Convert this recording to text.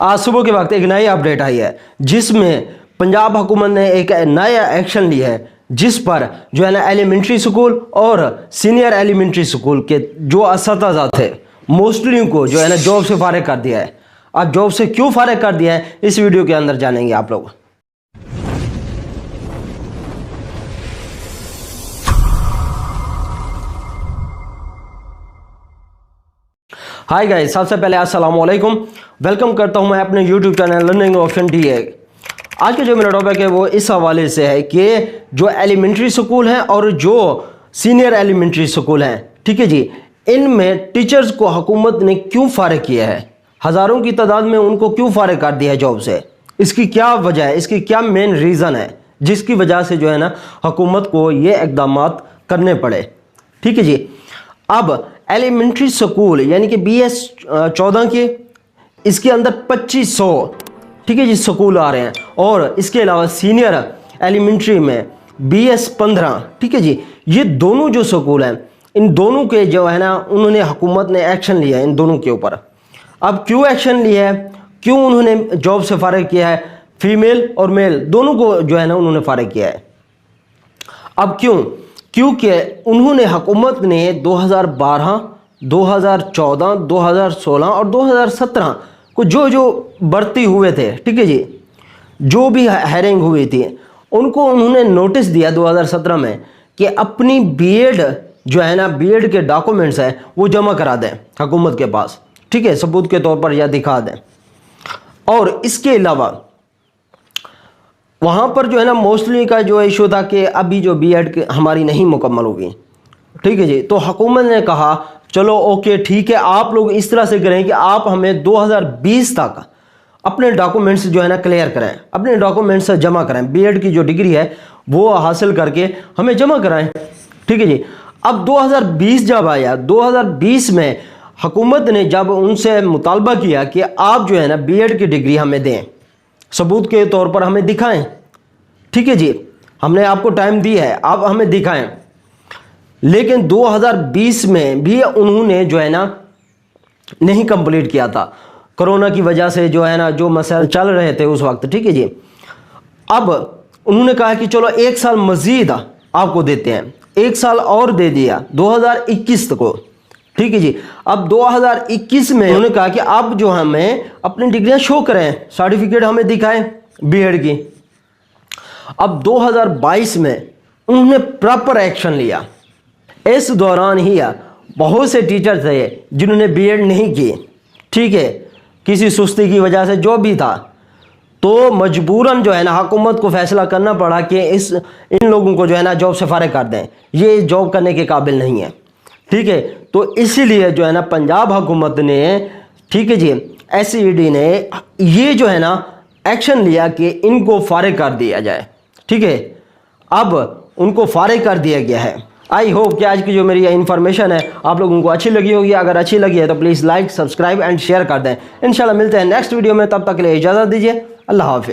आज सुबह के वक्त एक नई अपडेट आई है जिसमें पंजाब हुकूमत ने एक नया एक्शन लिया है, जिस पर जो है ना एलिमेंट्री स्कूल और सीनियर एलिमेंट्री स्कूल के जो असतिज़ा थे मोस्टली को जो है ना जॉब से फारिग कर दिया है। अब जॉब से क्यों फारिग कर दिया है इस वीडियो के अंदर जानेंगे आप लोग। हाय गाइस, सबसे पहले अस्सलाम वालेकुम, वेलकम करता हूं मैं अपने YouTube channel learning option D. आज का जो मेरा टॉपिक है वो इस हवाले से है कि जो एलिमेंट्री स्कूल हैं और जो सीनियर एलिमेंट्री स्कूल हैं, ठीक है जी, इनमें टीचर्स को हुकूमत ने क्यों फारिग किया है, हज़ारों की तादाद में उनको क्यों फारिग कर दिया है जॉब से। इसकी क्या वजह है, इसकी क्या मेन रीज़न है जिसकी वजह से जो है ना हुकूमत को ये इक़दाम करने पड़े। ठीक है जी, अब एलिमेंट्री स्कूल यानी कि BS 14 के इसके अंदर 2500 ठीक है जी स्कूल आ रहे हैं, और इसके अलावा सीनियर एलिमेंट्री में BS 15 ठीक है जी, ये दोनों जो स्कूल हैं इन दोनों के जो है ना उन्होंने हुकूमत ने एक्शन लिया है इन दोनों के ऊपर। अब क्यों एक्शन लिया है, क्यों उन्होंने जॉब से फारिग किया है, फीमेल और मेल दोनों को जो है ना उन्होंने फारिग किया है। अब क्योंकि उन्होंने हुकूमत ने 2012, 2014, 2016 और 2017 को जो भर्ती हुए थे, ठीक है जी, जो भी हायरिंग हुई थी उनको उन्होंने नोटिस दिया 2017 में कि अपनी बीएड जो है ना बीएड के डॉक्यूमेंट्स हैं वो जमा करा दें हुकूमत के पास, ठीक है, सबूत के तौर पर या दिखा दें। और इसके अलावा वहाँ पर जो है ना मोस्टली का जो इशू था कि अभी जो बीएड हमारी नहीं मुकम्मल होगी, ठीक है जी, तो हुकूमत ने कहा चलो ओके ठीक है, आप लोग इस तरह से करें कि आप हमें 2020 तक अपने डॉक्यूमेंट्स जो है ना क्लियर करें, अपने डॉक्यूमेंट्स जमा करें, बीएड की जो डिग्री है वो हासिल करके हमें जमा कराएं। ठीक है जी, अब 2020 जब आया, 2020 में हुकूमत ने जब उनसे मुतालबा किया कि आप जो है ना बीएड की डिग्री हमें दें, सबूत के तौर पर हमें दिखाएं, ठीक है जी, हमने आपको टाइम दिया है, आप हमें दिखाएं, लेकिन 2020 में भी उन्होंने जो है ना नहीं कंप्लीट किया था, कोरोना की वजह से जो है ना जो मसले चल रहे थे उस वक्त, ठीक है जी। अब उन्होंने कहा कि चलो एक साल मज़ीद आपको देते हैं, एक साल और दे दिया 2021 को, ठीक है जी। अब 2021 में उन्होंने कहा कि अब जो हमें अपनी डिग्रियां शो करें, सर्टिफिकेट हमें दिखाएं बीएड की। अब 2022 में उन्होंने प्रॉपर एक्शन लिया। इस दौरान ही बहुत से टीचर थे जिन्होंने बीएड नहीं की, ठीक है, किसी सुस्ती की वजह से जो भी था, तो मजबूरन जो है ना हुकूमत को फैसला करना पड़ा कि इन लोगों को जो है ना जॉब से फारिग कर दें, ये जॉब करने के काबिल नहीं है, ठीक है। तो इसीलिए जो है ना पंजाब हुकूमत ने, ठीक है जी, SED ने ये जो है ना एक्शन लिया कि इनको फारिग कर दिया जाए, ठीक है। अब उनको फारिग कर दिया गया है। आई होप कि आज की जो मेरी इन्फॉर्मेशन है आप लोगों को अच्छी लगी होगी। अगर अच्छी लगी है तो please like, subscribe and share कर दें। इंशाल्लाह मिलते हैं नेक्स्ट वीडियो में, तब तक के लिए इजाज़त दीजिए। अल्लाह हाफिज़।